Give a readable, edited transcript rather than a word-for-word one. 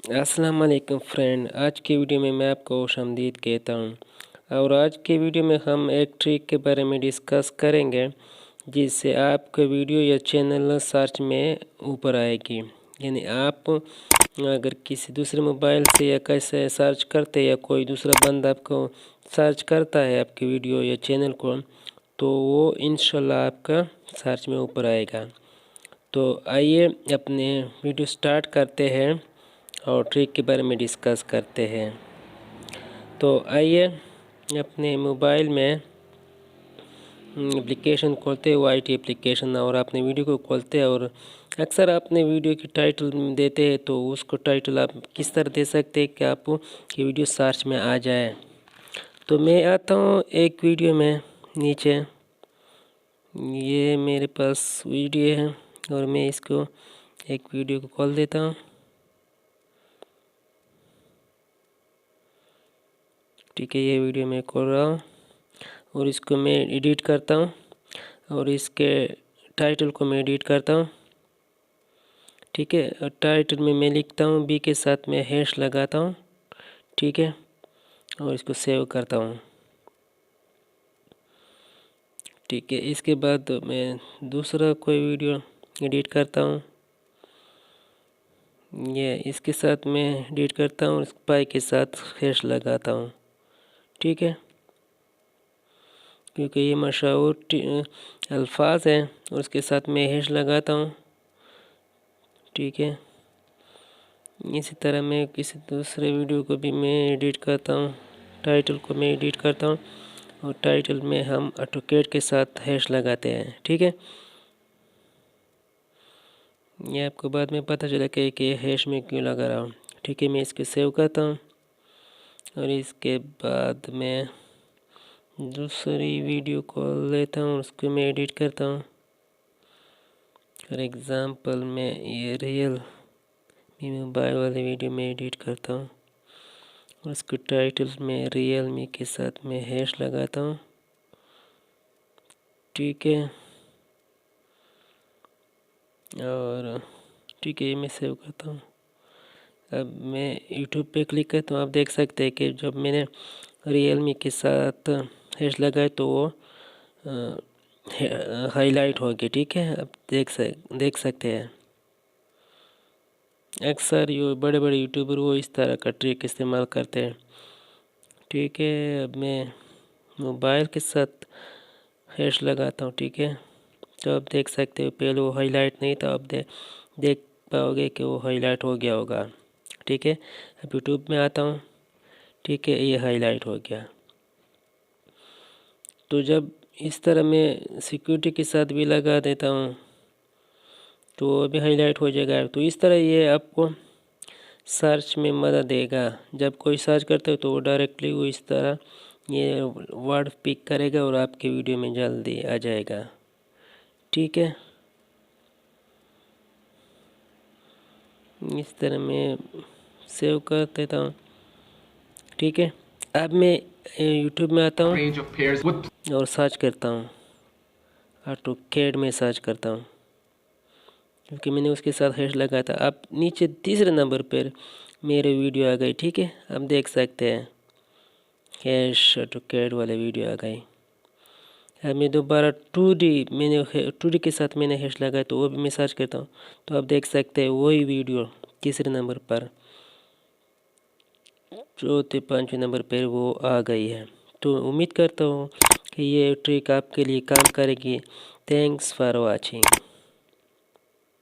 अस्सलाम वालेकुम फ्रेंड। आज की वीडियो में मैं आपको खुशामदीद कहता हूँ और आज की वीडियो में हम एक ट्रिक के बारे में डिस्कस करेंगे जिससे आपका वीडियो या चैनल सर्च में ऊपर आएगी। यानी आप अगर किसी दूसरे मोबाइल से या कैसे सर्च करते या कोई दूसरा बंदा आपको सर्च करता है आपकी वीडियो या चैनल को, तो वो इंशाल्लाह आपका सर्च में ऊपर आएगा। तो आइए अपने वीडियो स्टार्ट करते हैं और ट्रिक के बारे में डिस्कस करते हैं। तो आइए अपने मोबाइल में एप्लीकेशन खोलते हैं, वाईटी एप्लीकेशन, और अपने वीडियो को खोलते हैं। और अक्सर अपने वीडियो की टाइटल देते हैं, तो उसको टाइटल आप किस तरह दे सकते हैं कि आप की वीडियो सर्च में आ जाए। तो मैं आता हूँ एक वीडियो में, नीचे ये मेरे पास वीडियो है और मैं इसको एक वीडियो को खोल देता हूँ। ठीक है, ये वीडियो मैं खोल रहा हूँ और इसको मैं एडिट करता हूँ और इसके टाइटल को मैं एडिट करता हूँ। ठीक है, और टाइटल में मैं लिखता हूँ बी के साथ मैं हैश लगाता हूँ। ठीक है, और इसको सेव करता हूँ। ठीक है, इसके बाद मैं दूसरा कोई वीडियो एडिट करता हूँ। ये इसके साथ मैं एडिट करता हूँ, पाई के साथ हैश लगाता हूँ। ठीक है, क्योंकि ये मशहूर अल्फाज हैं और उसके साथ मैं हैश लगाता हूँ। ठीक है, इसी तरह मैं किसी दूसरे वीडियो को भी मैं एडिट करता हूँ, टाइटल को मैं एडिट करता हूँ और टाइटल में हम ऑटोकैड के साथ हैश लगाते हैं। ठीक है, ये आपको बाद में पता चला कि हैश में क्यों लगा रहा हूँ। ठीक है, मैं इसको सेव करता हूँ और इसके बाद मैं दूसरी वीडियो को लेता हूँ, उसको मैं एडिट करता हूँ। फॉर एग्ज़ाम्पल मैं ये रियल मी मोबाइल वाली वीडियो में एडिट करता हूँ और उसके टाइटल में रियल मी के साथ मैं हैश लगाता हूँ। ठीक है, और ठीक है, ये मैं सेव करता हूँ। अब मैं यूट्यूब पे क्लिक करता हूँ। आप देख सकते हैं कि जब मैंने रियल मी के साथ हैश लगाए तो वो हाईलाइट हो गया। ठीक है, अब देख सकते हैं। अक्सर ये बड़े बड़े यूट्यूबर वो इस तरह का ट्रिक इस्तेमाल करते हैं। ठीक है, अब मैं मोबाइल के साथ हैश लगाता हूँ। ठीक है, तो आप देख सकते हो पहले वो हाईलाइट नहीं था, अब देख पाओगे कि वो हाईलाइट हो गया होगा। ठीक है, अब यूट्यूब में आता हूँ। ठीक है, ये हाईलाइट हो गया। तो जब इस तरह मैं सिक्योरिटी के साथ भी लगा देता हूँ तो अभी हाईलाइट हो जाएगा। तो इस तरह ये आपको सर्च में मदद देगा। जब कोई सर्च करता है तो वो डायरेक्टली वो इस तरह ये वर्ड पिक करेगा और आपके वीडियो में जल्दी आ जाएगा। ठीक है, इस तरह मैं सेव कर देता हूँ। ठीक है, अब मैं यूट्यूब में आता हूँ और सर्च करता हूँ, ऑटोकैड में सर्च करता हूँ क्योंकि मैंने उसके साथ हैश लगाया था। अब नीचे तीसरे नंबर पर मेरे वीडियो आ गई। ठीक है, आप देख सकते हैं हैश ऑटोकैड वाले वीडियो आ गई। अब मैं दोबारा 2D के साथ मैंने हैश लगाया तो वो भी मैं सर्च करता हूँ तो आप देख सकते हैं वही वीडियो तीसरे नंबर पर, चौथे पाँचवें नंबर पर वो आ गई है। तो उम्मीद करता हूँ कि ये ट्रिक आपके लिए काम करेगी। Thanks for watching.